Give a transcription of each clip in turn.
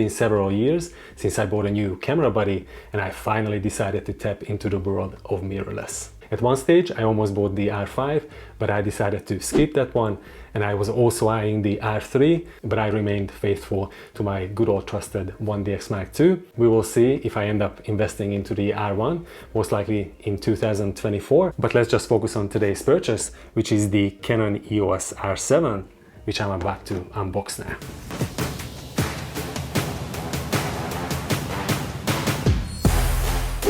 been several years since I bought a new camera body and I finally decided to tap into the world of mirrorless. At one stage I almost bought the R5, but I decided to skip that one, and I was also eyeing the R3, but I remained faithful to my good old trusted 1DX Mark II. We will see if I end up investing into the R1, most likely in 2024, but let's just focus on today's purchase, which is the Canon EOS R7, which I'm about to unbox now.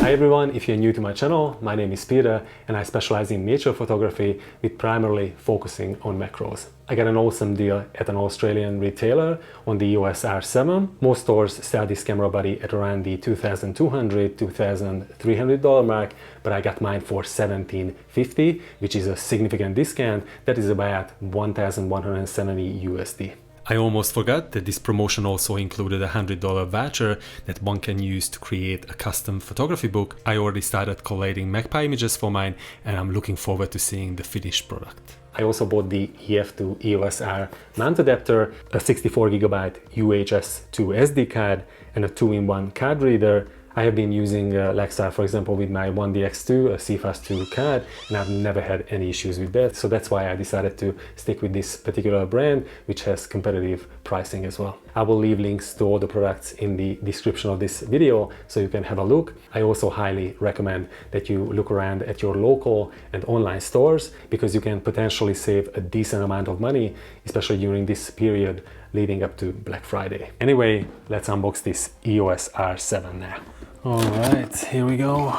Hi everyone, if you're new to my channel, my name is Peter and I specialize in nature photography with primarily focusing on macros. I got an awesome deal at an Australian retailer on the EOS R7. Most stores sell this camera body at around the $2,200, $2,300 mark, but I got mine for $1,750, which is a significant discount. That is about 1,170 USD. I almost forgot that this promotion also included a $100 voucher that one can use to create a custom photography book. I already started collating Magpie images for mine and I'm looking forward to seeing the finished product. I also bought the EF to EOS R mount adapter, a 64GB UHS 2 SD card and a 2-in-1 card reader. I have been using Lexar, for example, with my 1DX2, a CFast 2 card, and I've never had any issues with that. So that's why I decided to stick with this particular brand, which has competitive pricing as well. I will leave links to all the products in the description of this video so you can have a look. I also highly recommend that you look around at your local and online stores because you can potentially save a decent amount of money, especially during this period leading up to Black Friday. Anyway, let's unbox this EOS R7 now. All right, here we go.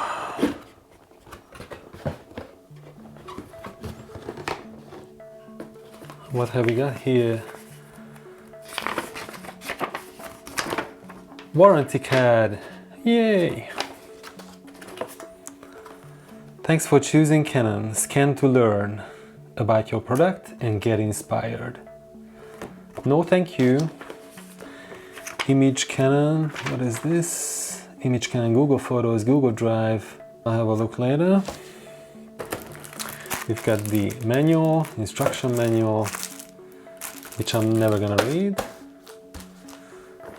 What have we got here? Warranty card. Yay! Thanks for choosing Canon. Scan to learn about your product and get inspired. No thank you. Image Canon. What is this? Image Canon, Google Photos, Google Drive. I'll have a look later. We've got the manual, instruction manual, which I'm never gonna read.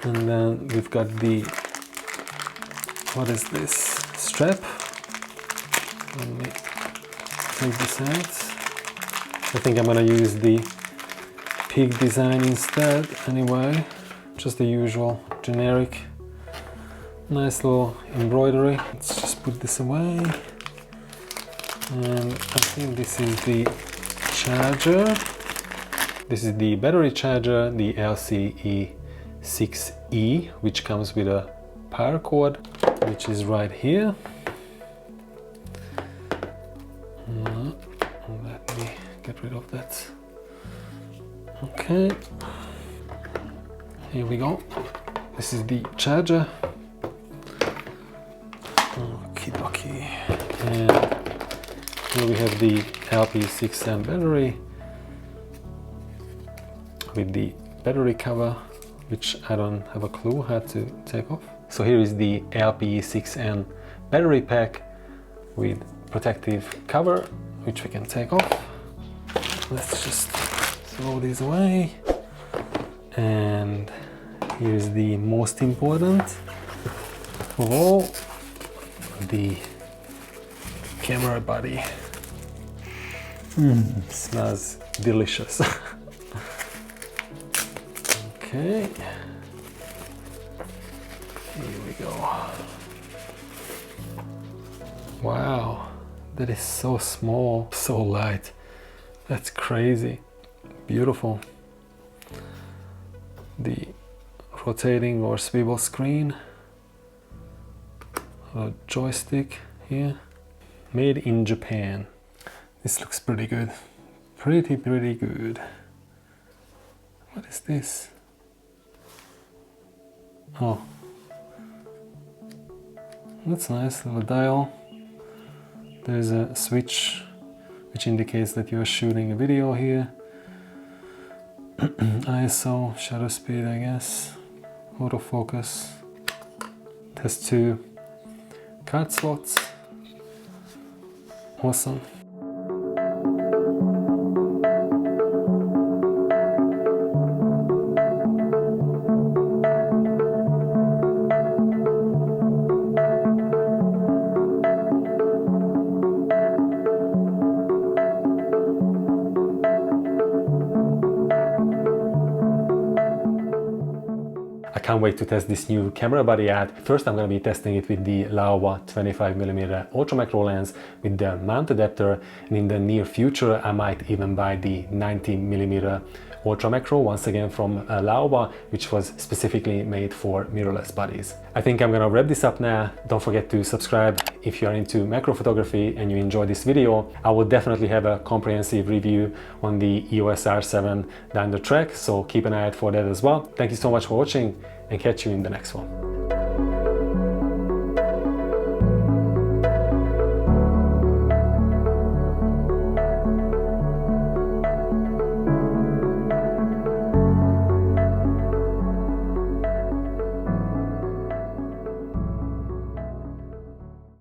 And then we've got the, what is this? Strap. Let me take this out. I think I'm gonna use the pig design instead anyway. Just the usual generic. Nice little embroidery. Let's just put this away. And I think this is the charger. This is the battery charger, the LCE6E, which comes with a power cord, which is right here. Let me get rid of that. Okay. Here we go. This is the charger. Okie dokie. And here we have the LP6M battery with the battery cover, which I don't have a clue how to take off. So here is the LP6M battery pack with protective cover, which we can take off. Let's just throw these away. And here's the most important of all, the camera body. Smells delicious. Okay, here we go. Wow, that is so small, so light. That's crazy. Beautiful. The rotating or swivel screen, a joystick here, made in Japan. This looks pretty good, pretty good. What is this? Oh, that's nice, little dial. There's a switch which indicates that you're shooting a video here. ISO, shutter speed, I guess, autofocus. It has 2 card slots. Awesome. can't wait to test this new camera body out. First, I'm going to be testing it with the Laowa 25mm ultra macro lens with the mount adapter, and in the near future I might even buy the 90mm ultra macro, once again from Laowa, which was specifically made for mirrorless bodies. I think I'm gonna wrap this up now. Don't forget to subscribe if you are into macro photography and you enjoy this video. I will definitely have a comprehensive review on the EOS R7 down the track, so keep an eye out for that as well. Thank you so much for watching, and catch you in the next one.